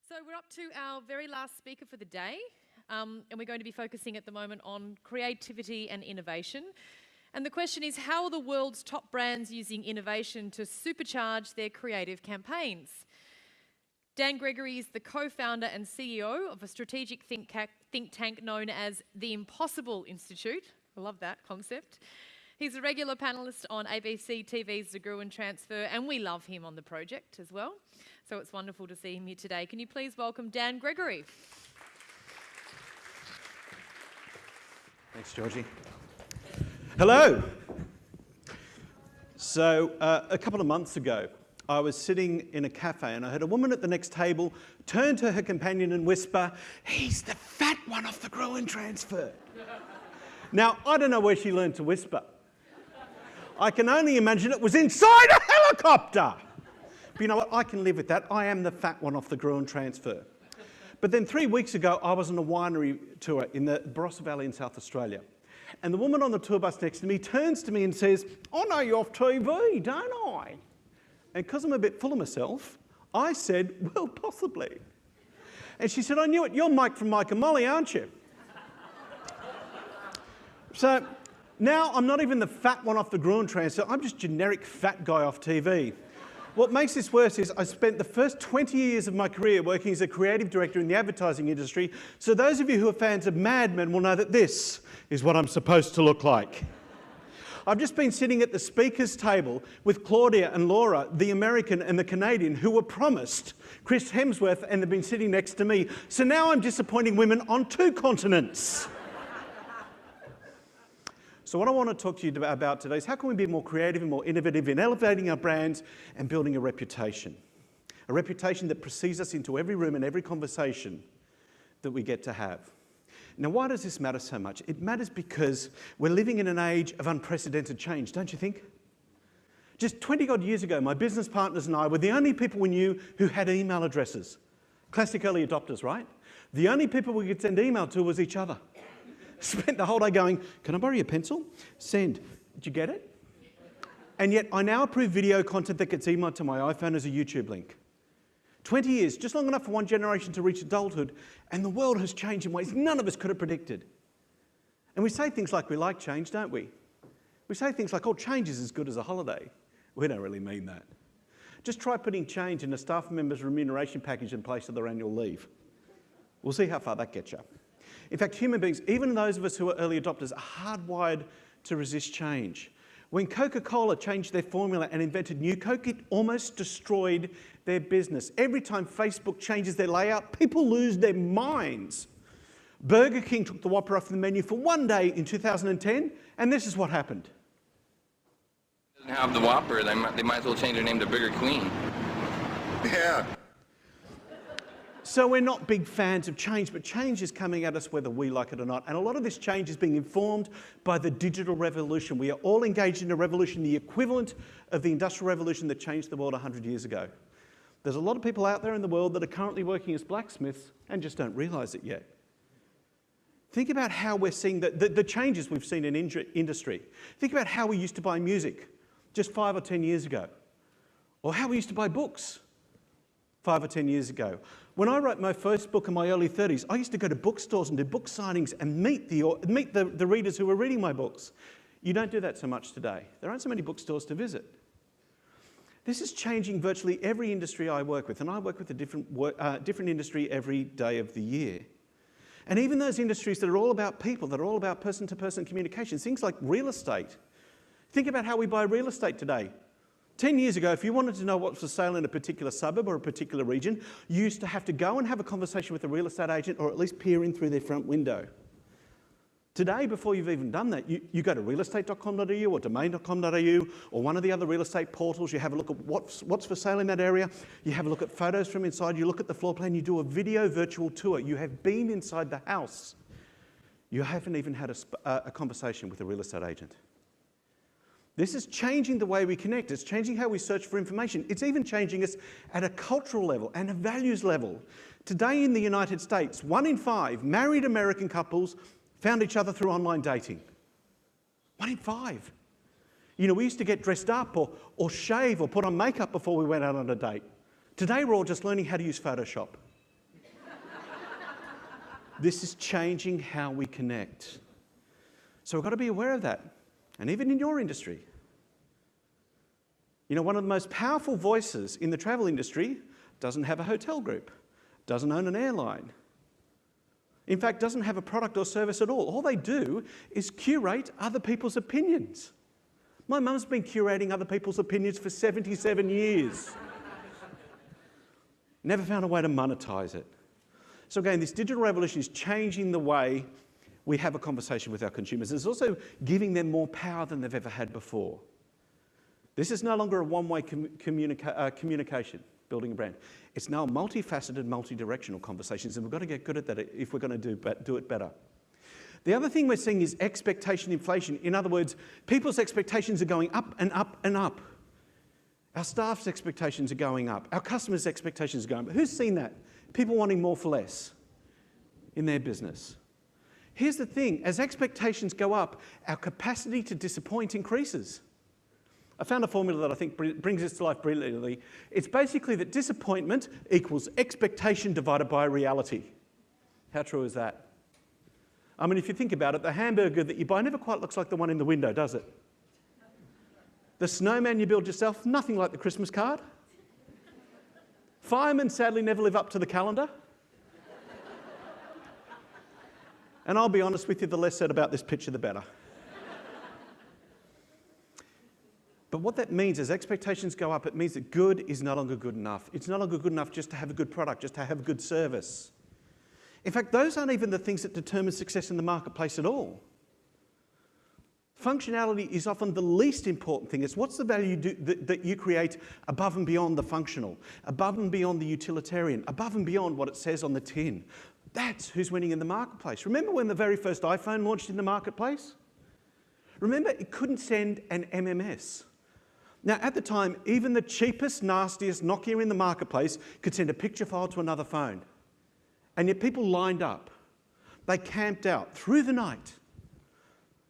So we're up to our very last speaker for the day, and we're going to be focusing at the moment on creativity and innovation. And the question is, how are the world's top brands using innovation to supercharge their creative campaigns? Dan Gregory is the co-founder and CEO of a strategic think tank known as the Impossible Institute. I love that concept. He's a regular panellist on ABC TV's The Gregory Transfer, and we love him on the project as well. So it's wonderful to see him here today. Can you please welcome Dan Gregory? Thanks, Georgie. Hello. So a couple of months ago, I was sitting in a cafe and I heard a woman at the next table turn to her companion and whisper, "He's the fat one off the Gregory Transfer." Now, I don't know where she learned to whisper. I can only imagine it was inside a helicopter. But you know what? I can live with that. I am the fat one off the Gregory Transfer. But then 3 weeks ago, I was on a winery tour in the Barossa Valley in South Australia. And the woman on the tour bus next to me turns to me and says, "I know you're off TV, don't I?" And because I'm a bit full of myself, I said, "Well, possibly." And she said, "I knew it. You're Mike from Mike and Molly, aren't you?" So now I'm not even the fat one off the Gregory Transfer. I'm just generic fat guy off TV. What makes this worse is I spent the first 20 years of my career working as a creative director in the advertising industry. So those of you who are fans of Mad Men will know that this is what I'm supposed to look like. I've just been sitting at the speakers table with Claudia and Laura, the American and the Canadian, who were promised Chris Hemsworth, and they've been sitting next to me. So now I'm disappointing women on 2 continents. So what I want to talk to you about today is how can we be more creative and more innovative in elevating our brands and building a reputation that precedes us into every room and every conversation that we get to have. Now, why does this matter so much? It matters because we're living in an age of unprecedented change, don't you think? Just 20-odd years ago, my business partners and I were the only people we knew who had email addresses. Classic early adopters, right? The only people we could send email to was each other. Spent the whole day going, "Can I borrow your pencil?" Send. Did you get it? And yet I now approve video content that gets emailed to my iPhone as a YouTube link. 20 years, just long enough for one generation to reach adulthood, and the world has changed in ways none of us could have predicted. And we say things like we like change, don't we? We say things like, "Oh, change is as good as a holiday." We don't really mean that. Just try putting change in a staff member's remuneration package in place of their annual leave. We'll see how far that gets you. In fact, human beings, even those of us who are early adopters, are hardwired to resist change. When Coca-Cola changed their formula and invented New Coke, it almost destroyed their business. Every time Facebook changes their layout, people lose their minds. Burger King took the Whopper off the menu for one day in 2010, and this is what happened. Doesn't have the Whopper, they might as well change their name to Burger Queen. Yeah. So we're not big fans of change, but change is coming at us whether we like it or not. And a lot of this change is being informed by the digital revolution. We are all engaged in a revolution, the equivalent of the Industrial Revolution that changed the world 100 years ago. There's a lot of people out there in the world that are currently working as blacksmiths and just don't realise it yet. Think about how we're seeing the changes we've seen in industry. Think about how we used to buy music just 5 or 10 years ago, or how we used to buy books 5 or 10 years ago. When I wrote my first book in my early 30s, I used to go to bookstores and do book signings and meet the readers who were reading my books. You don't do that so much today. There aren't so many bookstores to visit. This is changing virtually every industry I work with, and I work with a different industry every day of the year. And even those industries that are all about people, that are all about person-to-person communication, things like real estate. Think about how we buy real estate today. 10 years ago, if you wanted to know what was for sale in a particular suburb or a particular region, you used to have to go and have a conversation with a real estate agent or at least peer in through their front window. Today, before you've even done that, you go to realestate.com.au or domain.com.au or one of the other real estate portals. You have a look at what's for sale in that area. You have a look at photos from inside. You look at the floor plan. You do a video virtual tour. You have been inside the house. You haven't even had a conversation with a real estate agent. This is changing the way we connect. It's changing how we search for information. It's even changing us at a cultural level and a values level. Today in the United States, 1 in 5 married American couples found each other through online dating. 1 in 5. You know, we used to get dressed up or shave or put on makeup before we went out on a date. Today we're all just learning how to use Photoshop. This is changing how we connect. So we've got to be aware of that. And even in your industry. You know, one of the most powerful voices in the travel industry doesn't have a hotel group, doesn't own an airline. In fact, doesn't have a product or service at all. All they do is curate other people's opinions. My mum's been curating other people's opinions for 77 years. Never found a way to monetize it. So again, this digital revolution is changing the way we have a conversation with our consumers. It's also giving them more power than they've ever had before. This is no longer a one-way communication, building a brand. It's now multifaceted, multi-directional conversations, and we've got to get good at that if we're going to do it better. The other thing we're seeing is expectation inflation. In other words, people's expectations are going up and up and up. Our staff's expectations are going up. Our customers' expectations are going up. Who's seen that? People wanting more for less in their business. Here's the thing, as expectations go up, our capacity to disappoint increases. I found a formula that I think brings this to life brilliantly. It's basically that disappointment equals expectation divided by reality. How true is that? I mean, if you think about it, the hamburger that you buy never quite looks like the one in the window, does it? The snowman you build yourself, nothing like the Christmas card. Firemen sadly never live up to the calendar. And I'll be honest with you, the less said about this picture, the better. But what that means is expectations go up. It means that good is no longer good enough. It's no longer good enough just to have a good product, just to have a good service. In fact, those aren't even the things that determine success in the marketplace at all. Functionality is often the least important thing. It's what's the value that you create above and beyond the functional, above and beyond the utilitarian, above and beyond what it says on the tin. That's who's winning in the marketplace. Remember when the very first iPhone launched in the marketplace? Remember, it couldn't send an MMS. Now, at the time, even the cheapest, nastiest Nokia in the marketplace could send a picture file to another phone. And yet people lined up. They camped out through the night.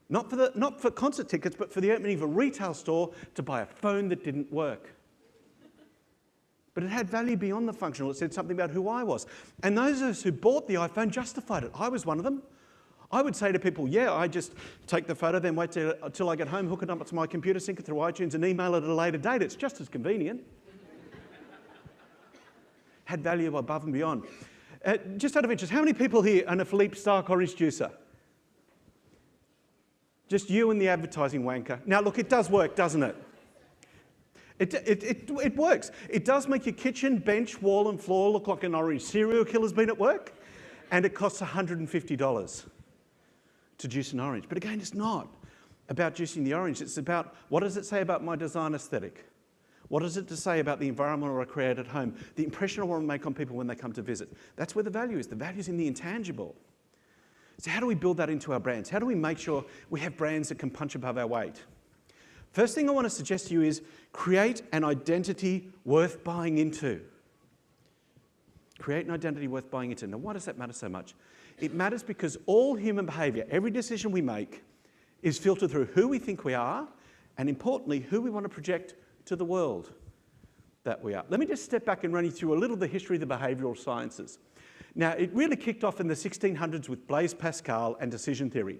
Not for concert tickets, but for the opening of a retail store to buy a phone that didn't work. But it had value beyond the functional. It said something about who I was. And those of us who bought the iPhone justified it. I was one of them. I would say to people, yeah, I just take the photo, then wait till I get home, hook it up to my computer, sync it through iTunes and email it at a later date. It's just as convenient. Had value above and beyond. Just out of interest, how many people here own a Philippe Stark orange juicer? Just you and the advertising wanker. Now look, it does work, doesn't it? It works. It does make your kitchen, bench, wall and floor look like an orange serial killer's been at work. And it costs $150 to juice an orange. But again, it's not about juicing the orange. It's about what does it say about my design aesthetic? What does it say about the environment I create at home? The impression I want to make on people when they come to visit. That's where the value is. The value is in the intangible. So how do we build that into our brands? How do we make sure we have brands that can punch above our weight? First thing I want to suggest to you is create an identity worth buying into. Create an identity worth buying into. Now, why does that matter so much? It matters because all human behaviour, every decision we make, is filtered through who we think we are, and importantly, who we want to project to the world that we are. Let me just step back and run you through a little of the history of the behavioural sciences. Now, it really kicked off in the 1600s with Blaise Pascal and decision theory.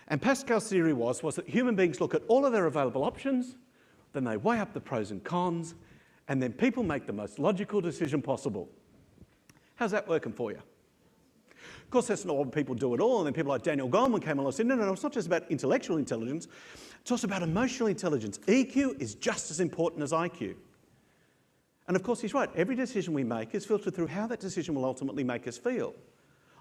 And Pascal's theory was that human beings look at all of their available options, then they weigh up the pros and cons, and then people make the most logical decision possible. How's that working for you? Of course, that's not what people do at all. And then people like Daniel Goleman came along and said, no, it's not just about intellectual intelligence. It's also about emotional intelligence. EQ is just as important as IQ. And of course, he's right. Every decision we make is filtered through how that decision will ultimately make us feel.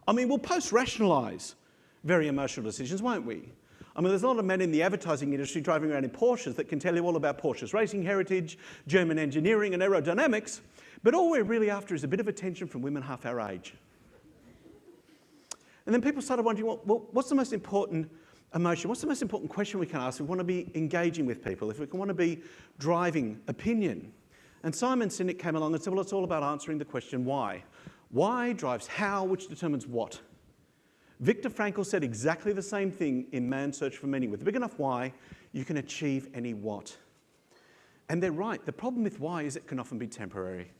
I mean, we'll post-rationalise very emotional decisions, won't we? I mean, there's a lot of men in the advertising industry driving around in Porsches that can tell you all about Porsche's racing heritage, German engineering and aerodynamics, but all we're really after is a bit of attention from women half our age. And then people started wondering, well, what's the most important emotion? What's the most important question we can ask if we want to be engaging with people, if we want to be driving opinion? And Simon Sinek came along and said, well, it's all about answering the question why. Why drives how, which determines what. Viktor Frankl said exactly the same thing in Man's Search for Meaning. With a big enough why, you can achieve any what. And they're right. The problem with why is it can often be temporary.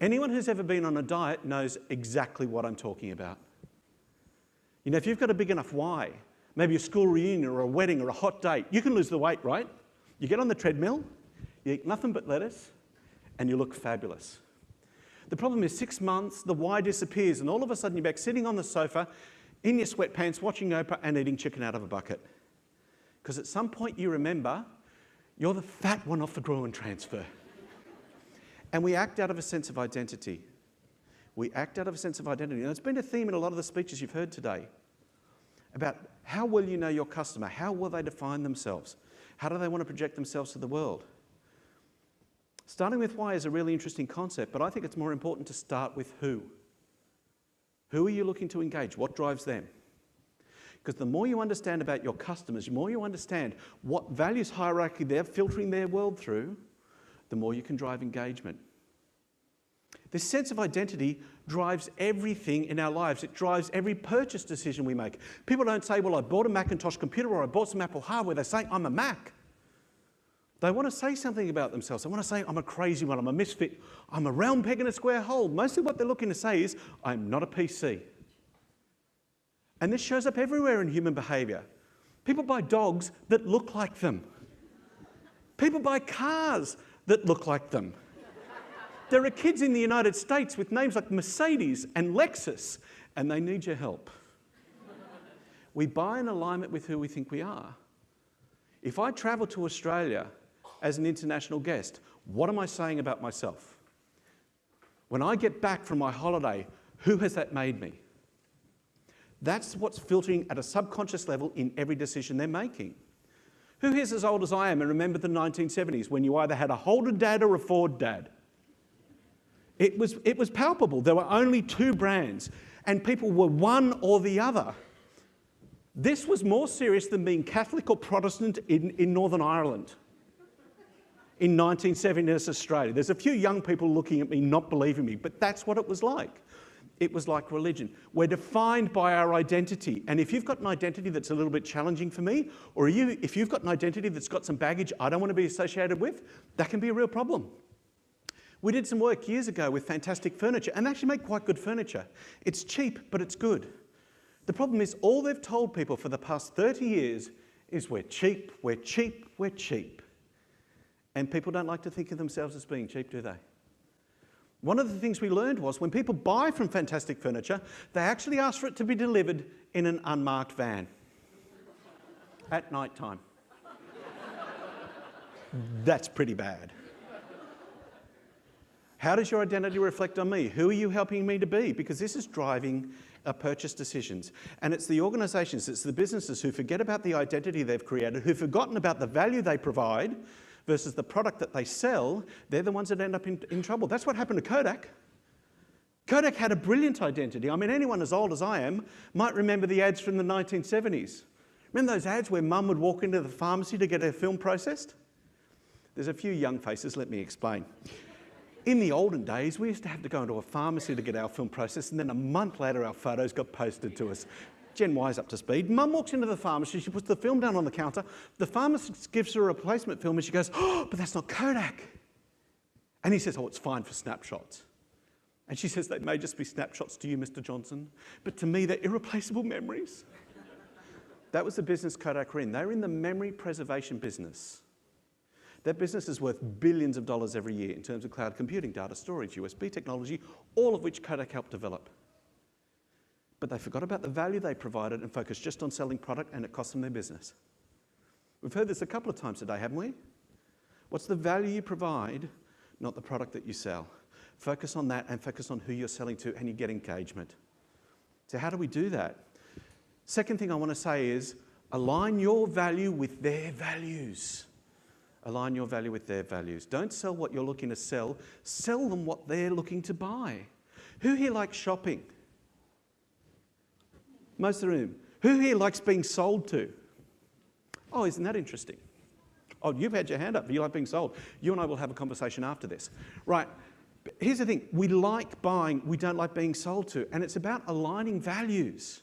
Anyone who's ever been on a diet knows exactly what I'm talking about. You know, if you've got a big enough why, maybe a school reunion or a wedding or a hot date, you can lose the weight, right? You get on the treadmill, you eat nothing but lettuce, and you look fabulous. The problem is 6 months, the why disappears, and all of a sudden you're back sitting on the sofa in your sweatpants watching Oprah and eating chicken out of a bucket. Because at some point you remember you're the fat one off the grow and transfer. And we act out of a sense of identity. We act out of a sense of identity. And it's been a theme in a lot of the speeches you've heard today about how well you know your customer, how will they define themselves, how do they want to project themselves to the world. Starting with why is a really interesting concept, but I think it's more important to start with who. Who are you looking to engage? What drives them? Because the more you understand about your customers, the more you understand what values hierarchy they're filtering their world through, the more you can drive engagement. This sense of identity drives everything in our lives. It drives every purchase decision we make. People don't say, well, I bought a Macintosh computer or I bought some Apple hardware. They say, I'm a Mac. They want to say something about themselves. They want to say, I'm a crazy one, I'm a misfit, I'm a round peg in a square hole. Mostly what they're looking to say is, I'm not a PC. And this shows up everywhere in human behaviour. People buy dogs that look like them. People buy cars that look like them. There are kids in the United States with names like Mercedes and Lexus, and they need your help. We buy in alignment with who we think we are. If I travel to Australia as an international guest, what am I saying about myself? When I get back from my holiday, who has that made me? That's what's filtering at a subconscious level in every decision they're making. Who here's as old as I am and remember the 1970s when you either had a Holden dad or a Ford dad? It was palpable. There were only two brands and people were one or the other. This was more serious than being Catholic or Protestant in Northern Ireland in 1970s Australia. There's a few young people looking at me not believing me, but that's what it was like. It was like religion. We're defined by our identity. And if you've got an identity that's a little bit challenging for me, or if you've got an identity that's got some baggage I don't want to be associated with, that can be a real problem. We did some work years ago with fantastic furniture, and they actually make quite good furniture. It's cheap, but it's good. The problem is all they've told people for the past 30 years is we're cheap, we're cheap, we're cheap. And people don't like to think of themselves as being cheap, do they? One of the things we learned was when people buy from fantastic furniture, they actually ask for it to be delivered in an unmarked van at night time. That's pretty bad. How does your identity reflect on me? Who are you helping me to be? Because this is driving our purchase decisions. And it's the organisations, it's the businesses who forget about the identity they've created, who've forgotten about the value they provide versus the product that they sell. They're the ones that end up in trouble. That's what happened to Kodak. Kodak had a brilliant identity. I mean, anyone as old as I am might remember the ads from the 1970s. Remember those ads where mum would walk into the pharmacy to get her film processed? There's a few young faces, let me explain. In the olden days, we used to have to go into a pharmacy to get our film processed, and then a month later our photos got posted to us. Gen Y's up to speed. Mum walks into the pharmacy, she puts the film down on the counter, the pharmacist gives her a replacement film and she goes, oh, but that's not Kodak. And he says, oh, it's fine for snapshots. And she says, they may just be snapshots to you, Mr. Johnson, but to me they're irreplaceable memories. That was the business Kodak were in. They were in the memory preservation business. That business is worth billions of dollars every year in terms of cloud computing, data storage, USB technology, all of which Kodak helped develop. But they forgot about the value they provided and focused just on selling product, and it cost them their business. We've heard this a couple of times today, haven't we? What's the value you provide, not the product that you sell? Focus on that and focus on who you're selling to, and you get engagement. So how do we do that? Second thing I want to say is align your value with their values. Align your value with their values. Don't sell what you're looking to sell. Sell them what they're looking to buy. Who here likes shopping? Most of the room. Who here likes being sold to? Oh, isn't that interesting? Oh, you've had your hand up. You like being sold. You and I will have a conversation after this. Right. But here's the thing. We like buying. We don't like being sold to. And it's about aligning values.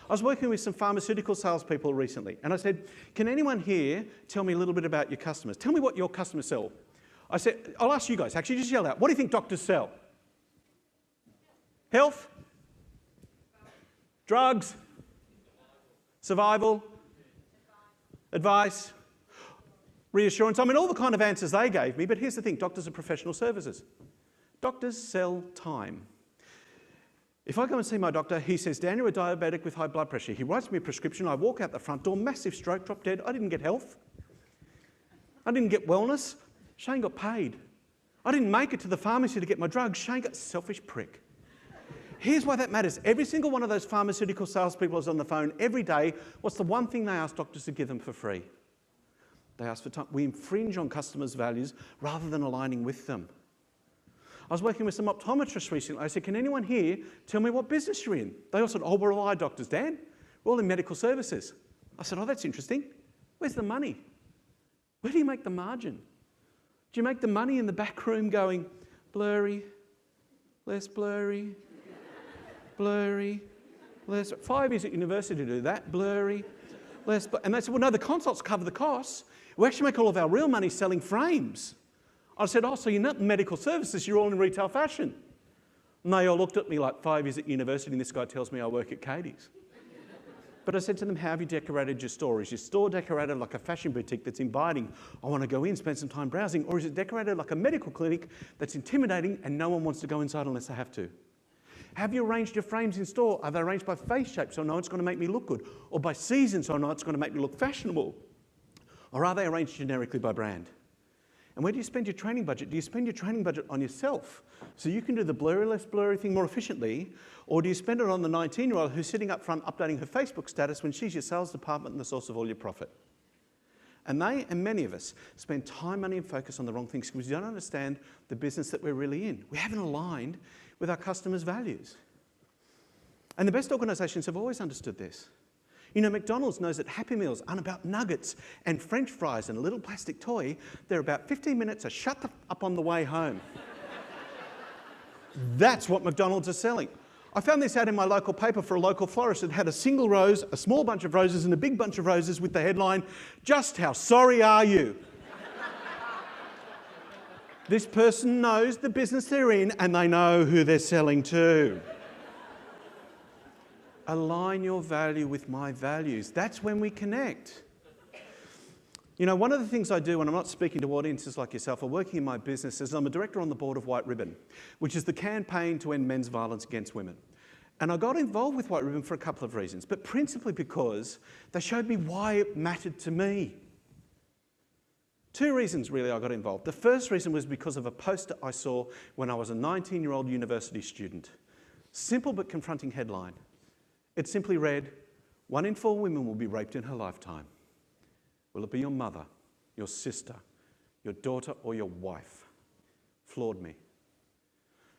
I was working with some pharmaceutical salespeople recently, and I said, can anyone here tell me a little bit about your customers? Tell me what your customers sell. I said, I'll ask you guys, actually just yell out, what do you think doctors sell? Health? Drugs? Survival? Advice? Reassurance? I mean, all the kind of answers they gave me, but here's the thing, doctors are professional services. Doctors sell time. If I go and see my doctor, he says, Dan, you're a diabetic with high blood pressure. He writes me a prescription, I walk out the front door, massive stroke, drop dead. I didn't get health. I didn't get wellness. Shane got paid. I didn't make it to the pharmacy to get my drugs. Shane got selfish prick. Here's why that matters. Every single one of those pharmaceutical salespeople is on the phone every day. What's the one thing they ask doctors to give them for free? They ask for time. We infringe on customers' values rather than aligning with them. I was working with some optometrists recently. I said, can anyone here tell me what business you're in? They all said, oh, we're all eye doctors, Dan. We're all in medical services. I said, oh, that's interesting. Where's the money? Where do you make the margin? Do you make the money in the back room going, blurry, less blurry, blurry, less... 5 years at university to do that, blurry, less... And they said, well, no, the consults cover the costs. We actually make all of our real money selling frames. I said, oh, so you're not in medical services, you're all in retail fashion. And they all looked at me like 5 years at university and this guy tells me I work at Katie's. But I said to them, how have you decorated your store? Is your store decorated like a fashion boutique that's inviting, I want to go in, spend some time browsing, or is it decorated like a medical clinic that's intimidating and no one wants to go inside unless they have to? Have you arranged your frames in store? Are they arranged by face shape so I know it's going to make me look good? Or by season so I know it's going to make me look fashionable? Or are they arranged generically by brand? And where do you spend your training budget? Do you spend your training budget on yourself so you can do the blurry, less blurry thing more efficiently? Or do you spend it on the 19-year-old who's sitting up front updating her Facebook status when she's your sales department and the source of all your profit? And they, and many of us, spend time, money and focus on the wrong things because we don't understand the business that we're really in. We haven't aligned with our customers' values. And the best organisations have always understood this. You know, McDonald's knows that Happy Meals aren't about nuggets and French fries and a little plastic toy. They're about 15 minutes of shut up on the way home. That's what McDonald's are selling. I found this out in my local paper for a local florist that had a single rose, a small bunch of roses and a big bunch of roses with the headline, "Just how sorry are you?" This person knows the business they're in and they know who they're selling to. Align your value with my values. That's when we connect. You know, one of the things I do when I'm not speaking to audiences like yourself or working in my business is I'm a director on the board of White Ribbon, which is the campaign to end men's violence against women. And I got involved with White Ribbon for a couple of reasons, but principally because they showed me why it mattered to me. 2 reasons really I got involved. The first reason was because of a poster I saw when I was a 19-year-old university student. Simple but confronting headline. It simply read, 1 in 4 women will be raped in her lifetime. Will it be your mother, your sister, your daughter or your wife? Floored me.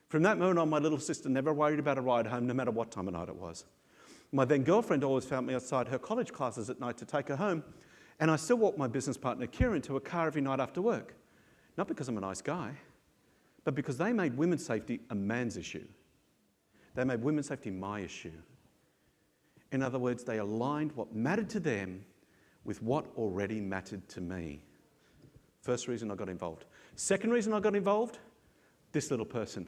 From that moment on, my little sister never worried about a ride home, no matter what time of night it was. My then girlfriend always found me outside her college classes at night to take her home, and I still walk my business partner Kieran to a car every night after work. Not because I'm a nice guy, but because they made women's safety a man's issue. They made women's safety my issue. In other words, they aligned what mattered to them with what already mattered to me. First reason I got involved. Second reason I got involved, this little person,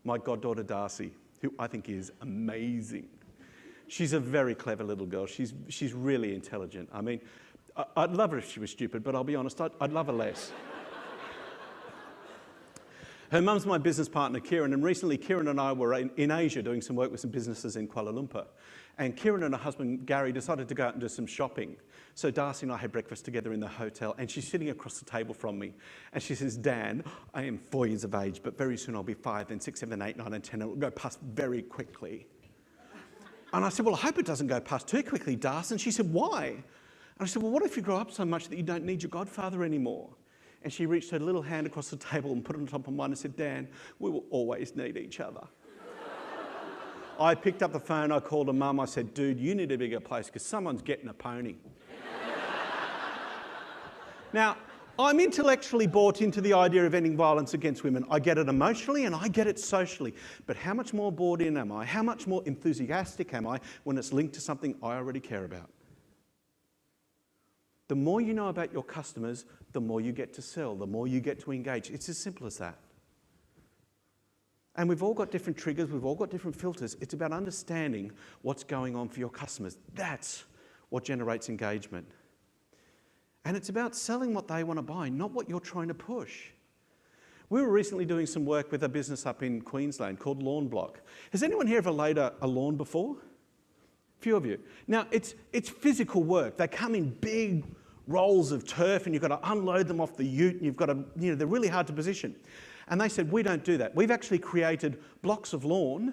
my goddaughter Darcy, who I think is amazing. She's a very clever little girl. She's really intelligent. I mean, I'd love her if she was stupid, but I'll be honest, I'd love her less. Her mum's my business partner, Kieran, and recently Kieran and I were in Asia doing some work with some businesses in Kuala Lumpur. And Kieran and her husband, Gary, decided to go out and do some shopping. So Darcy and I had breakfast together in the hotel, and she's sitting across the table from me. And she says, Dan, I am 4 years of age, but very soon I'll be 5, then 6, 7, 8, 9, and 10, and it will go past very quickly. And I said, well, I hope it doesn't go past too quickly, Darcy. And she said, why? And I said, well, what if you grow up so much that you don't need your godfather anymore? And she reached her little hand across the table and put it on top of mine and said, Dan, we will always need each other. I picked up the phone, I called her mum, I said, dude, you need a bigger place because someone's getting a pony. Now, I'm intellectually bought into the idea of ending violence against women. I get it emotionally and I get it socially. But how much more bought in am I? How much more enthusiastic am I when it's linked to something I already care about? The more you know about your customers, the more you get to sell, the more you get to engage. It's as simple as that. And we've all got different triggers, we've all got different filters. It's about understanding what's going on for your customers. That's what generates engagement. And it's about selling what they want to buy, not what you're trying to push. We were recently doing some work with a business up in Queensland called Lawn Block. Has anyone here ever laid a lawn before? A few of you. Now, it's physical work. They come in big rolls of turf and you've got to unload them off the ute and you've got to, they're really hard to position. And they said, we don't do that. We've actually created blocks of lawn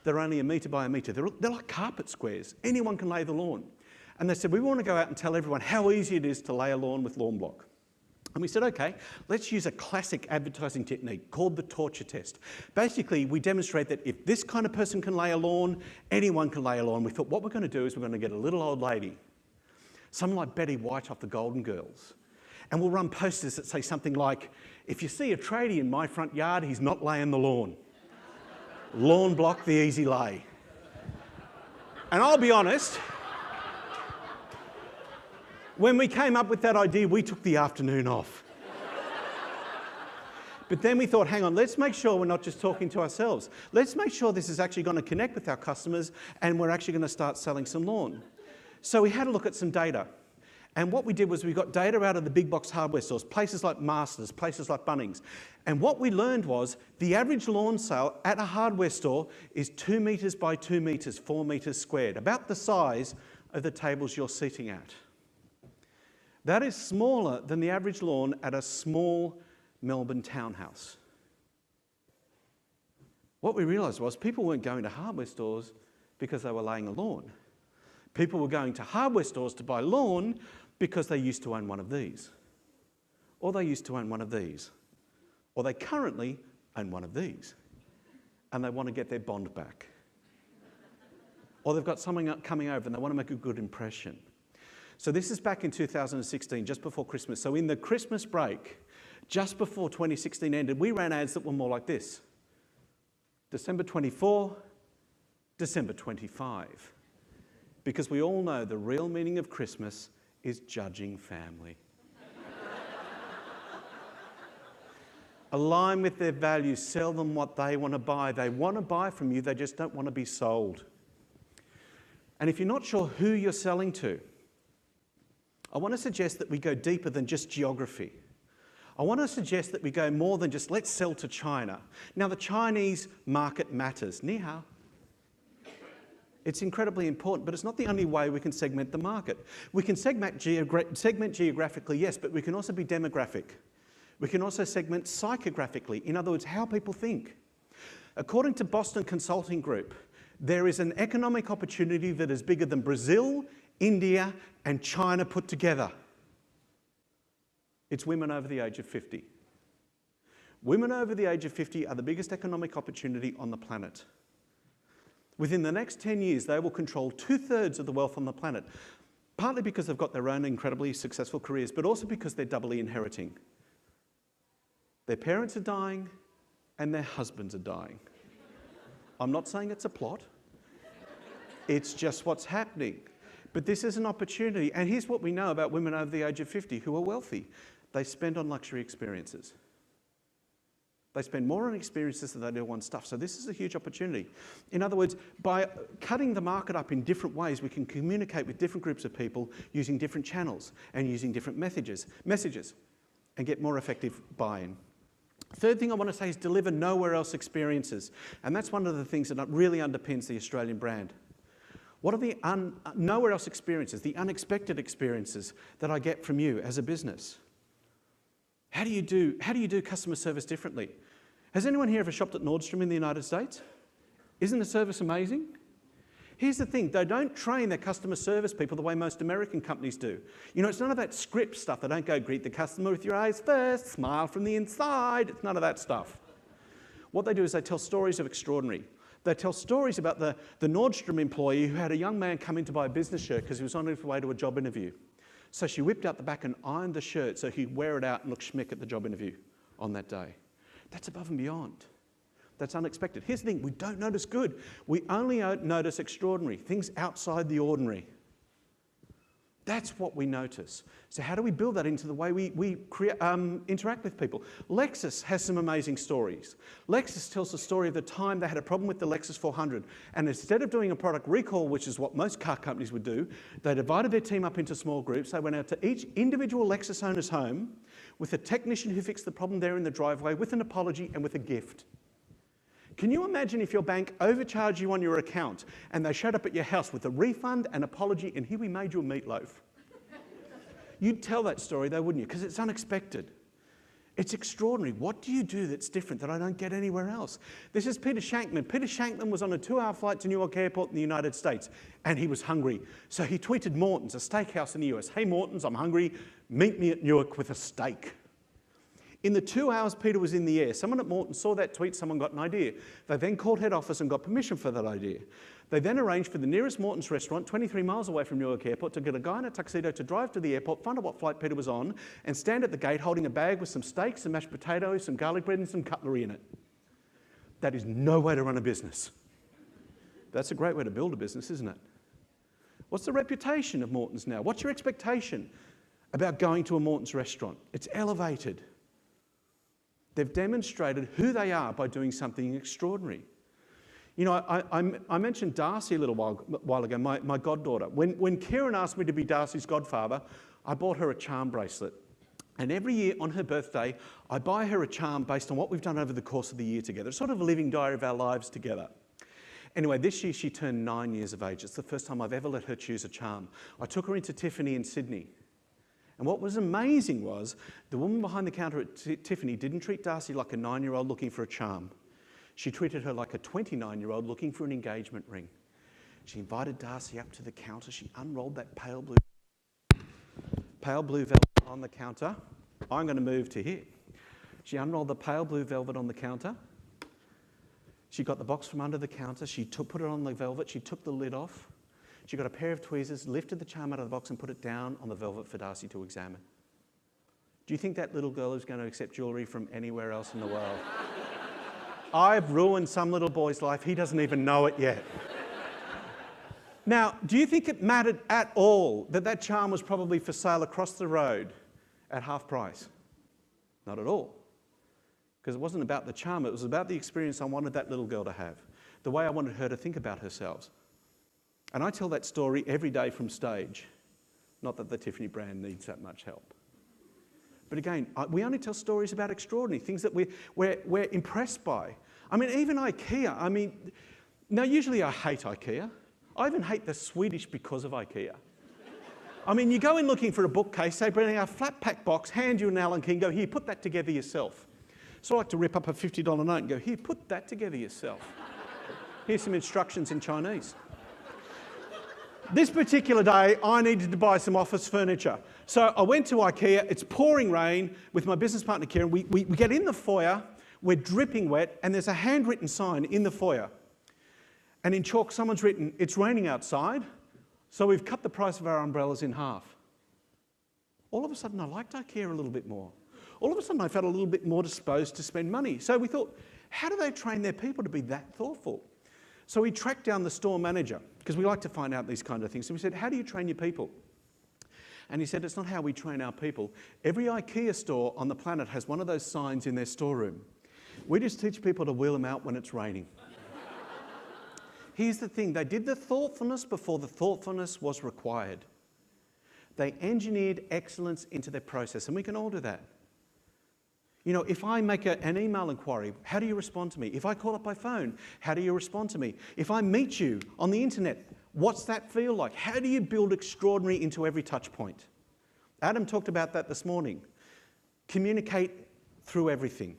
that are only 1 metre by 1 metre. They're like carpet squares. Anyone can lay the lawn. And they said, we want to go out and tell everyone how easy it is to lay a lawn with Lawn Block. And we said, okay, let's use a classic advertising technique called the torture test. Basically, we demonstrate that if this kind of person can lay a lawn, anyone can lay a lawn. We thought what we're going to do is we're going to get a little old lady, someone like Betty White off the Golden Girls, and we'll run posters that say something like, if you see a tradie in my front yard, he's not laying the lawn. Lawn Block, the easy lay. And I'll be honest, when we came up with that idea, we took the afternoon off. But then we thought, hang on, let's make sure we're not just talking to ourselves. Let's make sure this is actually going to connect with our customers and we're actually going to start selling some lawn. So we had a look at some data. And what we did was we got data out of the big box hardware stores, places like Masters, places like Bunnings. And what we learned was the average lawn sale at a hardware store is 2 metres by 2 metres, 4 metres squared, about the size of the tables you're sitting at. That is smaller than the average lawn at a small Melbourne townhouse. What we realised was people weren't going to hardware stores because they were laying a lawn. People were going to hardware stores to buy lawn because they used to own one of these. Or they used to own one of these. Or they currently own one of these. And they want to get their bond back. Or they've got someone coming over and they want to make a good impression. So this is back in 2016, just before Christmas. So in the Christmas break, just before 2016 ended, we ran ads that were more like this. December 24, December 25. Because we all know the real meaning of Christmas is judging family. Align with their values, sell them what they want to buy. They want to buy from you, they just don't want to be sold. And if you're not sure who you're selling to, I want to suggest that we go deeper than just geography. I want to suggest that we go more than just let's sell to China. Now, the Chinese market matters. Ni hao. It's incredibly important, but it's not the only way we can segment the market. We can segment geographically, yes, but we can also be demographic. We can also segment psychographically, in other words, how people think. According to Boston Consulting Group, there is an economic opportunity that is bigger than Brazil, India, and China put together. It's women over the age of 50. Women over the age of 50 are the biggest economic opportunity on the planet. Within the next 10 years, they will control 2/3 of the wealth on the planet, partly because they've got their own incredibly successful careers, but also because they're doubly inheriting. Their parents are dying and their husbands are dying. I'm not saying it's a plot. It's just what's happening. But this is an opportunity. And here's what we know about women over the age of 50 who are wealthy. They spend on luxury experiences. They spend more on experiences than they do on stuff. So this is a huge opportunity. In other words, by cutting the market up in different ways, we can communicate with different groups of people using different channels and using different messages and get more effective buy-in. Third thing I want to say is deliver nowhere else experiences. And that's one of the things that really underpins the Australian brand. What are the nowhere else experiences, the unexpected experiences that I get from you as a business? How do you do customer service differently? Has anyone here ever shopped at Nordstrom in the United States? Isn't the service amazing? Here's the thing, they don't train their customer service people the way most American companies do. You know, it's none of that script stuff. They don't go greet the customer with your eyes first, smile from the inside. It's none of that stuff. What they do is they tell stories of extraordinary. They tell stories about the Nordstrom employee who had a young man come in to buy a business shirt because he was on his way to a job interview. So she whipped out the back and ironed the shirt so he'd wear it out and look schmick at the job interview on that day. That's above and beyond. That's unexpected. Here's the thing, we don't notice good. We only notice extraordinary, things outside the ordinary. That's what we notice. So how do we build that into the way we interact with people? Lexus has some amazing stories. Lexus tells the story of the time they had a problem with the Lexus 400, and instead of doing a product recall, which is what most car companies would do, they divided their team up into small groups. They went out to each individual Lexus owner's home with a technician who fixed the problem there in the driveway, with an apology and with a gift. Can you imagine if your bank overcharged you on your account and they showed up at your house with a refund, an apology, and here we made you a meatloaf? You'd tell that story though, wouldn't you? Because it's unexpected. It's extraordinary. What do you do that's different that I don't get anywhere else? This is Peter Shankman. Peter Shankman was on a 2-hour flight to New York Airport in the United States, and he was hungry. So he tweeted Morton's, a steakhouse in the US. Hey Morton's, I'm hungry. Meet me at Newark with a steak. In the 2 hours Peter was in the air, someone at Morton saw that tweet, someone got an idea. They then called head office and got permission for that idea. They then arranged for the nearest Morton's restaurant, 23 miles away from Newark Airport, to get a guy in a tuxedo to drive to the airport, find out what flight Peter was on, and stand at the gate holding a bag with some steaks, some mashed potatoes, some garlic bread and some cutlery in it. That is no way to run a business. That's a great way to build a business, isn't it? What's the reputation of Morton's now? What's your expectation about going to a Morton's restaurant? It's elevated. They've demonstrated who they are by doing something extraordinary. You know, I mentioned Darcy a little while ago, my goddaughter. When Kieran asked me to be Darcy's godfather, I bought her a charm bracelet. And every year on her birthday, I buy her a charm based on what we've done over the course of the year together. It's sort of a living diary of our lives together. Anyway, this year she turned 9 years of age. It's the first time I've ever let her choose a charm. I took her into Tiffany in Sydney. And what was amazing was the woman behind the counter at Tiffany didn't treat Darcy like a 9-year-old looking for a charm. She treated her like a 29-year-old looking for an engagement ring. She invited Darcy up to the counter. She unrolled that pale blue velvet on the counter. I'm going to move to here. She unrolled the pale blue velvet on the counter. She got the box from under the counter. She put it on the velvet. She took the lid off. She got a pair of tweezers, lifted the charm out of the box and put it down on the velvet for Darcy to examine. Do you think that little girl is going to accept jewellery from anywhere else in the world? I've ruined some little boy's life. He doesn't even know it yet. Now, do you think it mattered at all that that charm was probably for sale across the road at half price? Not at all. Because it wasn't about the charm. It was about the experience I wanted that little girl to have, the way I wanted her to think about herself. And I tell that story every day from stage. Not that the Tiffany brand needs that much help. But again, we only tell stories about extraordinary things that we're impressed by. I mean, even IKEA. Now usually I hate IKEA. I even hate the Swedish because of IKEA. I mean, you go in looking for a bookcase, they bring a flat pack box, hand you an Allen key and go, here, put that together yourself. So I like to rip up a $50 note and go, here, put that together yourself. Here's some instructions in Chinese. This particular day, I needed to buy some office furniture. So I went to IKEA, it's pouring rain, with my business partner Kieran. We get in the foyer, we're dripping wet, and there's a handwritten sign in the foyer. And in chalk, someone's written, it's raining outside, so we've cut the price of our umbrellas in half. All of a sudden, I liked IKEA a little bit more. All of a sudden, I felt a little bit more disposed to spend money. So we thought, how do they train their people to be that thoughtful? So we tracked down the store manager, because we like to find out these kind of things. And we said, how do you train your people? And he said, it's not how we train our people. Every IKEA store on the planet has one of those signs in their storeroom. We just teach people to wheel them out when it's raining. Here's the thing, they did the thoughtfulness before the thoughtfulness was required. They engineered excellence into their process, and we can all do that. You know, if I make an email inquiry, how do you respond to me? If I call up by phone, how do you respond to me? If I meet you on the internet, what's that feel like? How do you build extraordinary into every touch point? Adam talked about that this morning. Communicate through everything.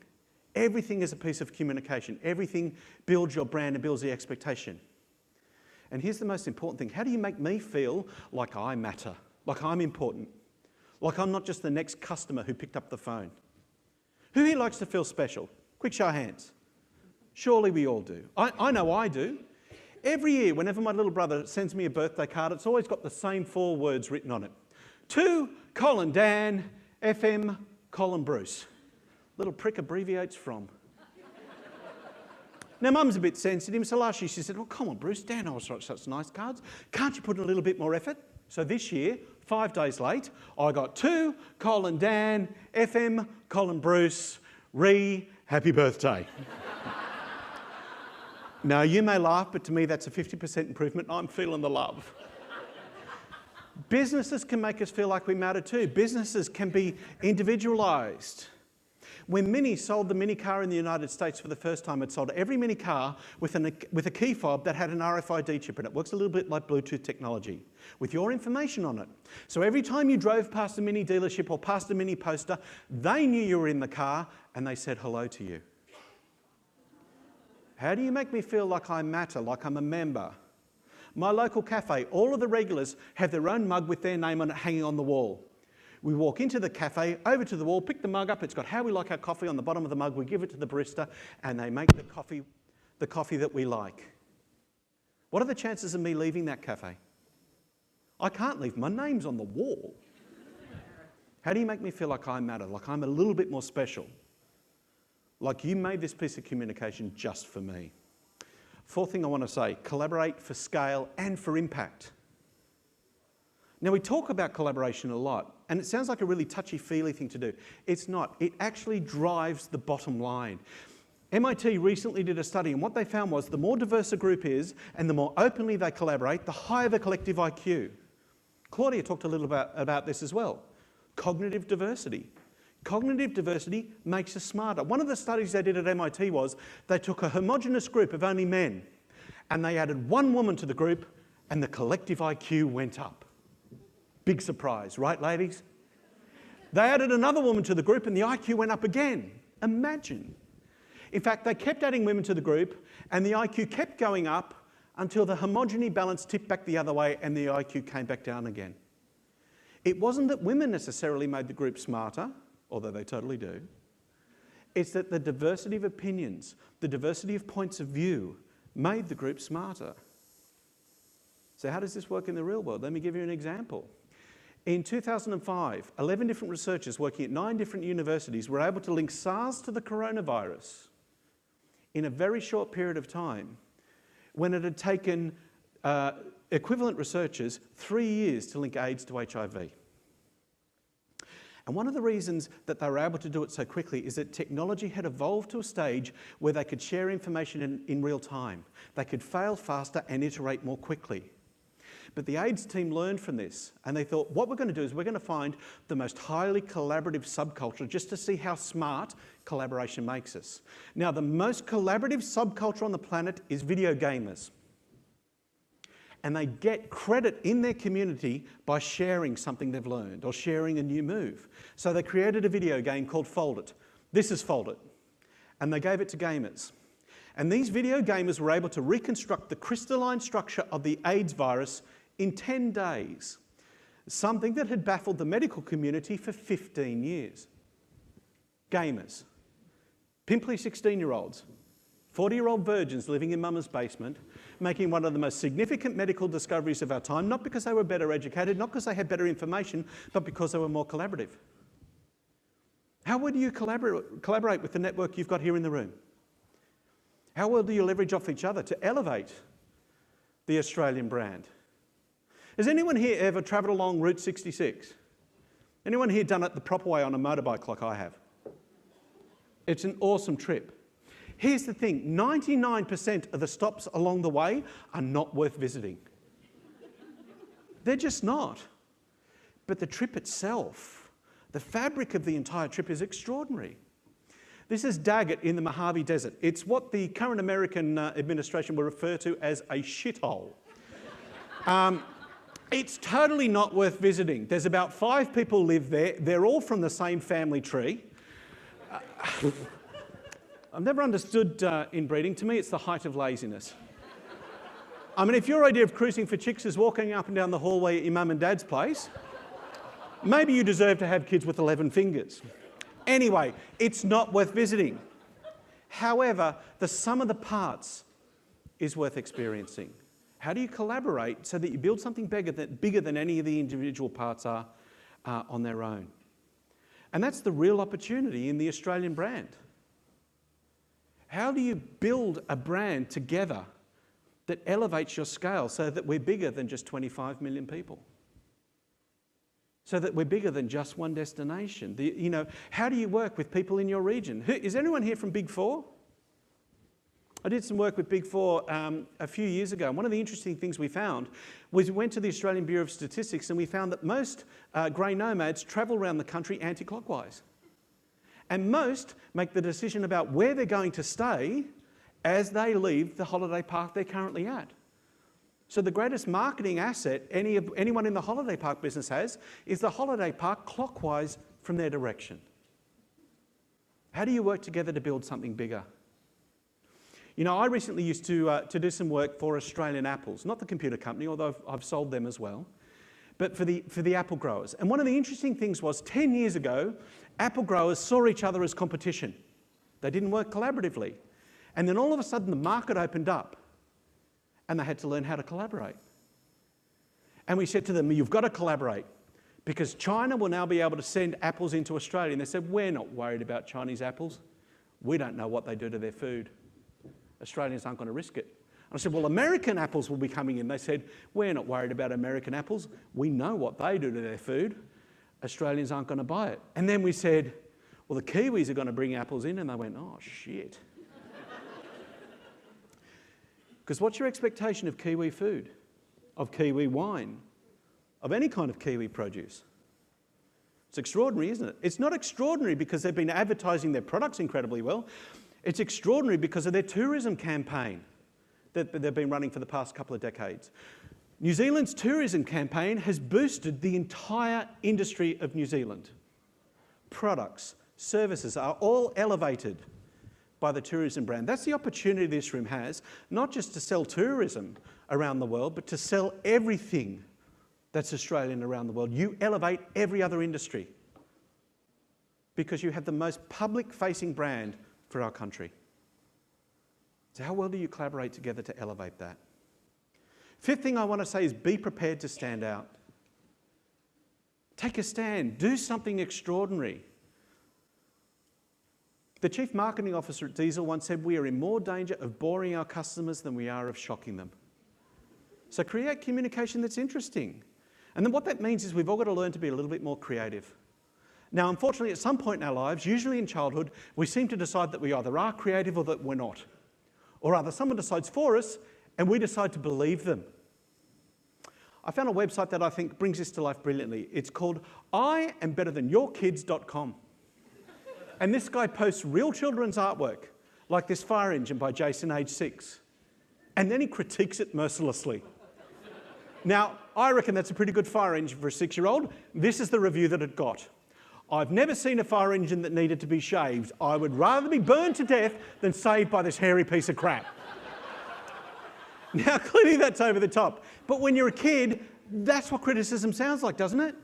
Everything is a piece of communication. Everything builds your brand and builds the expectation. And here's the most important thing. How do you make me feel like I matter, like I'm important, like I'm not just the next customer who picked up the phone? Who here likes to feel special? Quick show of hands. Surely we all do. I know I do. Every year, whenever my little brother sends me a birthday card, it's always got the same 4 words written on it. To Colin Dan, FM Colin Bruce. Little prick abbreviates from. Now, Mum's a bit sensitive, so last year she said, well, come on, Bruce, Dan always writes such nice cards. Can't you put in a little bit more effort? So this year, 5 days late, I got to Colin Dan, FM, Colin Bruce, happy birthday. Now, you may laugh, but to me that's a 50% improvement. I'm feeling the love. Businesses can make us feel like we matter too. Businesses can be individualised. When Mini sold the Mini car in the United States for the first time, it sold every Mini car with a key fob that had an RFID chip in it. It works a little bit like Bluetooth technology, with your information on it. So every time you drove past a Mini dealership or past a Mini poster, they knew you were in the car and they said hello to you. How do you make me feel like I matter, like I'm a member? My local cafe, all of the regulars have their own mug with their name on it hanging on the wall. We walk into the cafe, over to the wall, pick the mug up. It's got how we like our coffee on the bottom of the mug. We give it to the barista and they make the coffee that we like. What are the chances of me leaving that cafe? I can't leave. My name's on the wall. How do you make me feel like I matter, like I'm a little bit more special? Like you made this piece of communication just for me. Fourth thing I want to say, collaborate for scale and for impact. Now, we talk about collaboration a lot, and it sounds like a really touchy-feely thing to do. It's not. It actually drives the bottom line. MIT recently did a study, and what they found was the more diverse a group is and the more openly they collaborate, the higher the collective IQ. Claudia talked a little about this as well. Cognitive diversity. Cognitive diversity makes us smarter. One of the studies they did at MIT was they took a homogenous group of only men and they added one woman to the group and the collective IQ went up. Big surprise, right, ladies? They added another woman to the group and the IQ went up again. Imagine. In fact, they kept adding women to the group and the IQ kept going up until the homogeny balance tipped back the other way and the IQ came back down again. It wasn't that women necessarily made the group smarter, although they totally do. It's that the diversity of opinions, the diversity of points of view made the group smarter. So how does this work in the real world? Let me give you an example. In 2005, 11 different researchers working at 9 different universities were able to link SARS to the coronavirus in a very short period of time, when it had taken equivalent researchers 3 years to link AIDS to HIV. And one of the reasons that they were able to do it so quickly is that technology had evolved to a stage where they could share information in real time. They could fail faster and iterate more quickly. But the AIDS team learned from this and they thought, what we're going to do is we're going to find the most highly collaborative subculture just to see how smart collaboration makes us. Now, the most collaborative subculture on the planet is video gamers. And they get credit in their community by sharing something they've learned or sharing a new move. So they created a video game called Fold It. This is Fold It. And they gave it to gamers. And these video gamers were able to reconstruct the crystalline structure of the AIDS virus in 10 days, something that had baffled the medical community for 15 years. Gamers, pimply 16-year-olds, 40-year-old virgins living in mama's basement, making one of the most significant medical discoveries of our time, not because they were better educated, not because they had better information, but because they were more collaborative. How well do you collaborate with the network you've got here in the room? How well do you leverage off each other to elevate the Australian brand? Has anyone here ever travelled along Route 66? Anyone here done it the proper way on a motorbike like I have? It's an awesome trip. Here's the thing, 99% of the stops along the way are not worth visiting. They're just not. But the trip itself, the fabric of the entire trip is extraordinary. This is Daggett in the Mojave Desert. It's what the current American administration will refer to as a shithole. It's totally not worth visiting. There's about 5 people live there. They're all from the same family tree. I've never understood inbreeding. To me, it's the height of laziness. I mean, if your idea of cruising for chicks is walking up and down the hallway at your mum and dad's place, maybe you deserve to have kids with 11 fingers. Anyway, it's not worth visiting. However, the sum of the parts is worth experiencing. How do you collaborate so that you build something bigger than any of the individual parts are on their own? And that's the real opportunity in the Australian brand. How do you build a brand together that elevates your scale so that we're bigger than just 25 million people? so that we're bigger than just one destination. How do you work with people in your region? Is anyone here from Big Four? I did some work with Big Four a few years ago, and one of the interesting things we found was we went to the Australian Bureau of Statistics and we found that most grey nomads travel around the country anti-clockwise. And most make the decision about where they're going to stay as they leave the holiday park they're currently at. So the greatest marketing asset anyone in the holiday park business has is the holiday park clockwise from their direction. How do you work together to build something bigger? I recently used to do some work for Australian Apples, not the computer company, although I've sold them as well, but for the apple growers. And one of the interesting things was 10 years ago, apple growers saw each other as competition. They didn't work collaboratively. And then all of a sudden the market opened up and they had to learn how to collaborate. And we said to them, you've got to collaborate because China will now be able to send apples into Australia. And they said, we're not worried about Chinese apples. We don't know what they do to their food. Australians aren't going to risk it. And I said, well, American apples will be coming in. They said, we're not worried about American apples. We know what they do to their food. Australians aren't going to buy it. And then we said, well, the Kiwis are going to bring apples in. And they went, oh, shit. Because what's your expectation of Kiwi food, of Kiwi wine, of any kind of Kiwi produce? It's extraordinary, isn't it? It's not extraordinary because they've been advertising their products incredibly well. It's extraordinary because of their tourism campaign that they've been running for the past couple of decades. New Zealand's tourism campaign has boosted the entire industry of New Zealand. Products, services are all elevated by the tourism brand. That's the opportunity this room has, not just to sell tourism around the world, but to sell everything that's Australian around the world. You elevate every other industry because you have the most public-facing brand for our country. So how well do you collaborate together to elevate that? Fifth thing I want to say is be prepared to stand out. Take a stand. Do something extraordinary. The Chief Marketing Officer at Diesel once said, we are in more danger of boring our customers than we are of shocking them. So create communication that's interesting. And then what that means is we've all got to learn to be a little bit more creative. Now, unfortunately, at some point in our lives, usually in childhood, we seem to decide that we either are creative or that we're not. Or rather, someone decides for us and we decide to believe them. I found a website that I think brings this to life brilliantly. It's called IamBetterThanYourKids.com. And this guy posts real children's artwork, like this fire engine by Jason, age 6. And then he critiques it mercilessly. Now, I reckon that's a pretty good fire engine for a 6-year-old. This is the review that it got. I've never seen a fire engine that needed to be shaved. I would rather be burned to death than saved by this hairy piece of crap. Now, clearly that's over the top. But when you're a kid, that's what criticism sounds like, doesn't it?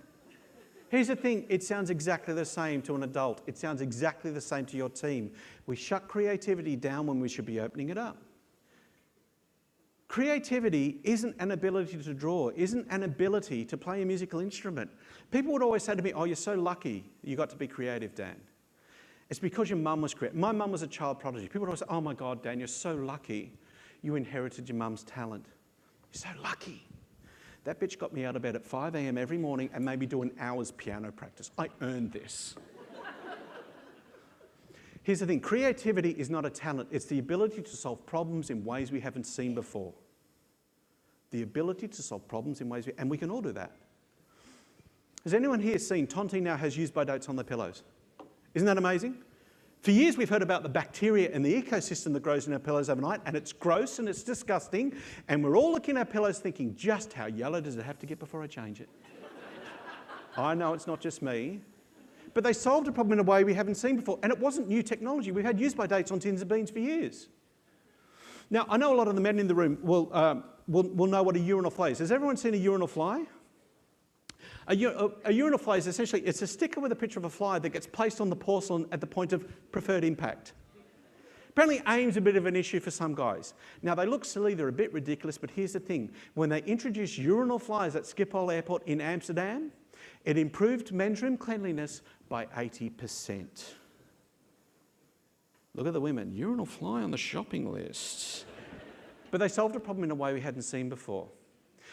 Here's the thing, it sounds exactly the same to an adult. It sounds exactly the same to your team. We shut creativity down when we should be opening it up. Creativity isn't an ability to draw, isn't an ability to play a musical instrument. People would always say to me, oh, you're so lucky you got to be creative, Dan. It's because your mum was creative. My mum was a child prodigy. People would always say, oh my God, Dan, you're so lucky you inherited your mum's talent. You're so lucky. That bitch got me out of bed at 5 a.m. every morning and made me do an hour's piano practice. I earned this. Here's the thing, creativity is not a talent, it's the ability to solve problems in ways we haven't seen before. The ability to solve problems in ways and we can all do that. Has anyone here seen Tontine now has use-by dates on their pillows? Isn't that amazing? For years we've heard about the bacteria and the ecosystem that grows in our pillows overnight, and it's gross and it's disgusting, and we're all looking at our pillows thinking, just how yellow does it have to get before I change it? I know it's not just me. But they solved a problem in a way we haven't seen before, and it wasn't new technology. We've had use-by dates on tins of beans for years. Now, I know a lot of the men in the room will know what a urinal fly is. Has everyone seen a urinal fly? A urinal fly is essentially, it's a sticker with a picture of a fly that gets placed on the porcelain at the point of preferred impact. Apparently aim's a bit of an issue for some guys. Now, they look silly, they're a bit ridiculous, but here's the thing. When they introduced urinal flies at Schiphol Airport in Amsterdam, it improved men's room cleanliness by 80%. Look at the women, urinal fly on the shopping list. But they solved a problem in a way we hadn't seen before.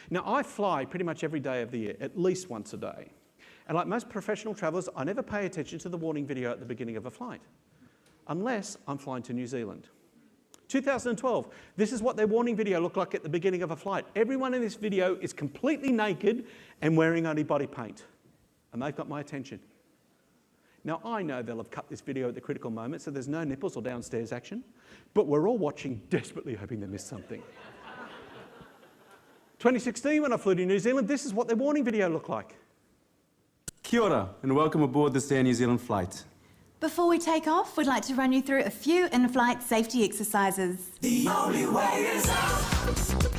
Now, I fly pretty much every day of the year, at least once a day. And like most professional travellers, I never pay attention to the warning video at the beginning of a flight, unless I'm flying to New Zealand. 2012, this is what their warning video looked like at the beginning of a flight. Everyone in this video is completely naked and wearing only body paint. And they've got my attention. Now, I know they'll have cut this video at the critical moment, so there's no nipples or downstairs action, but we're all watching, desperately hoping they missed something. 2016, when I flew to New Zealand, this is what their warning video looked like. Kia ora, and welcome aboard this Air New Zealand flight. Before we take off, we'd like to run you through a few in-flight safety exercises. The only way is up.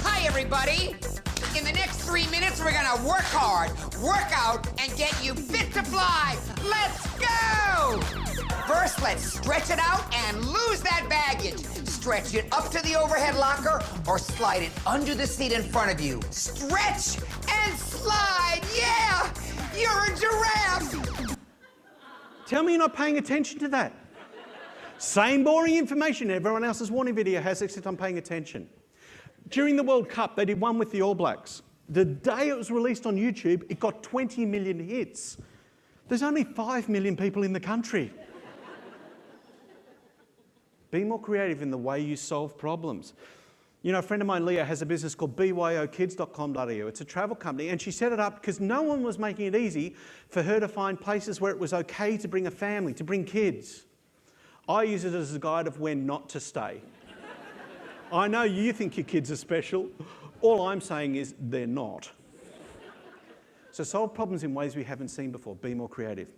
Hi, everybody. In the next 3 minutes, we're gonna work hard, work out, and get you fit to fly. Let's go! First, let's stretch it out and lose that baggage. Stretch it up to the overhead locker or slide it under the seat in front of you. Stretch and slide, yeah! You're a giraffe! Tell me you're not paying attention to that. Same boring information everyone else's warning video has, except I'm paying attention. During the World Cup, they did one with the All Blacks. The day it was released on YouTube, it got 20 million hits. There's only 5 million people in the country. Be more creative in the way you solve problems. You know, a friend of mine, Leah, has a business called byokids.com.au. It's a travel company, and she set it up because no one was making it easy for her to find places where it was okay to bring a family, to bring kids. I use it as a guide of when not to stay. I know you think your kids are special. All I'm saying is they're not. So solve problems in ways we haven't seen before. Be more creative.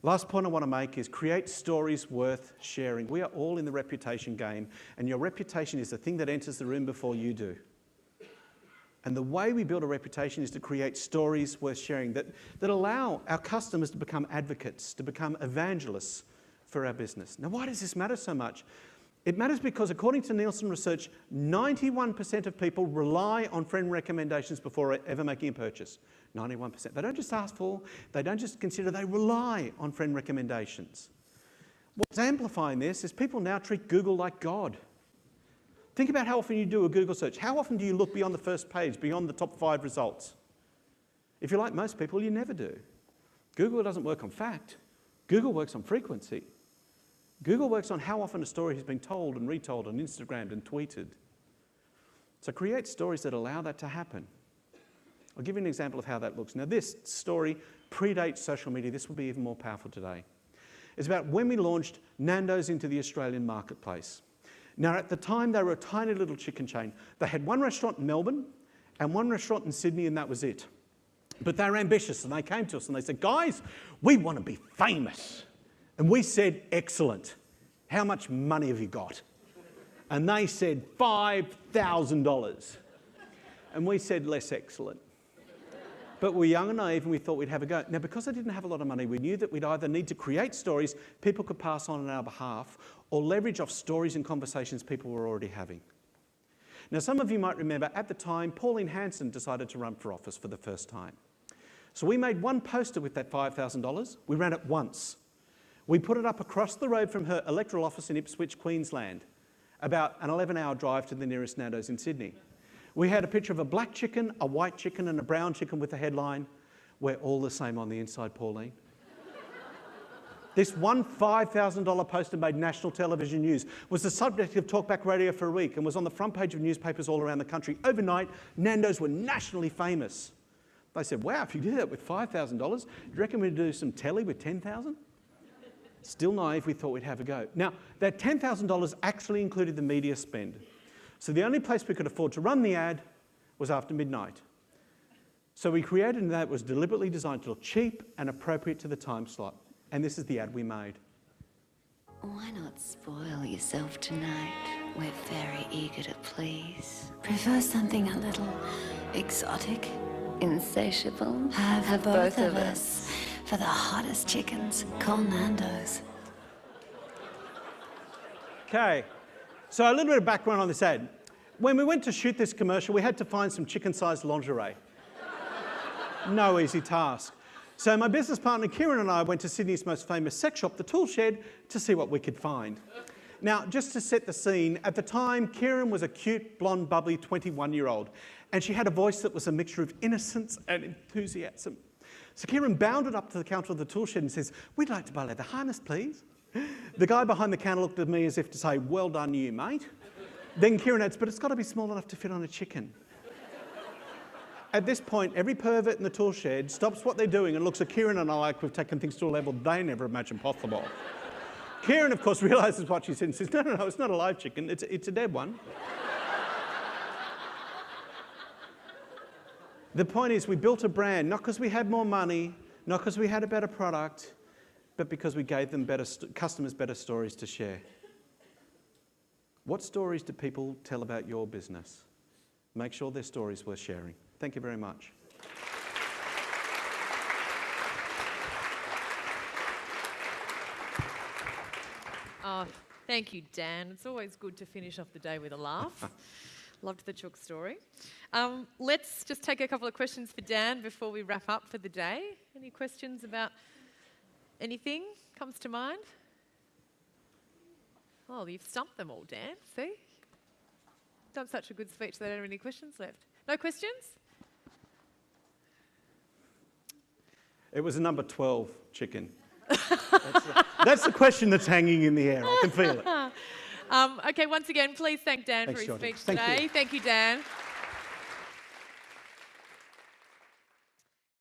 Last point I want to make is create stories worth sharing. We are all in the reputation game, and your reputation is the thing that enters the room before you do. And the way we build a reputation is to create stories worth sharing that allow our customers to become advocates, to become evangelists for our business. Now, why does this matter so much? It matters because, according to Nielsen research, 91% of people rely on friend recommendations before ever making a purchase. 91%. They don't just ask for, they don't just consider, they rely on friend recommendations. What's amplifying this is people now treat Google like God. Think about how often you do a Google search. How often do you look beyond the first page, beyond the top 5 results? If you're like most people, you never do. Google doesn't work on fact. Google works on frequency. Google works on how often a story has been told and retold and Instagrammed and tweeted. So create stories that allow that to happen. I'll give you an example of how that looks. Now, this story predates social media. This will be even more powerful today. It's about when we launched Nando's into the Australian marketplace. Now, at the time, they were a tiny little chicken chain. They had one restaurant in Melbourne and one restaurant in Sydney, and that was it. But they were ambitious, and they came to us and they said, guys, we want to be famous. And we said, excellent. How much money have you got? And they said, $5,000. And we said, less excellent. But we're young and naive, and we thought we'd have a go. Now, because I didn't have a lot of money, we knew that we'd either need to create stories people could pass on our behalf, or leverage off stories and conversations people were already having. Now, some of you might remember, at the time, Pauline Hanson decided to run for office for the first time. So we made one poster with that $5,000. We ran it once. We put it up across the road from her electoral office in Ipswich, Queensland, about an 11-hour drive to the nearest Nando's in Sydney. We had a picture of a black chicken, a white chicken, and a brown chicken with the headline, "We're all the same on the inside, Pauline." This one $5,000 poster made national television news, was the subject of talkback radio for a week, and was on the front page of newspapers all around the country. Overnight, Nando's were nationally famous. They said, wow, if you did that with $5,000, do you reckon we'd do some telly with $10,000? Still naive, we thought we'd have a go. Now, that $10,000 actually included the media spend. So the only place we could afford to run the ad was after midnight. So we created an ad that was deliberately designed to look cheap and appropriate to the time slot. And this is the ad we made. Why not spoil yourself tonight? We're very eager to please. Prefer something a little exotic? Insatiable? Have both of us. For the hottest chickens, call Nando's. Okay, so a little bit of background on this ad. When we went to shoot this commercial, we had to find some chicken-sized lingerie. No easy task. So my business partner Kieran and I went to Sydney's most famous sex shop, the Tool Shed, to see what we could find. Now, just to set the scene, at the time, Kieran was a cute, blonde, bubbly 21-year-old, and she had a voice that was a mixture of innocence and enthusiasm. So Kieran bounded up to the counter of the tool shed and says, "We'd like to buy leather harness, please." The guy behind the counter looked at me as if to say, "Well done you, mate." Then Kieran adds, "But it's got to be small enough to fit on a chicken." At this point, every pervert in the tool shed stops what they're doing and looks at Kieran and I like we've taken things to a level they never imagined possible. Kieran, of course, realises what she said and says, no, it's not a live chicken, it's a dead one. The point is, we built a brand, not because we had more money, not because we had a better product, but because we gave them customers better stories to share. What stories do people tell about your business? Make sure they're stories worth sharing. Thank you very much. Oh, thank you, Dan. It's always good to finish off the day with a laugh. Loved the chook story. Let's just take a couple of questions for Dan before we wrap up for the day. Any questions about anything comes to mind? Oh, you've stumped them all, Dan. See? Done such a good speech that I don't have any questions left. No questions? It was a number 12 chicken. That's the question that's hanging in the air. I can feel it. Okay, once again, please thank Dan Thanks, for his Georgie. speech Thank today. you. Thank you, Dan.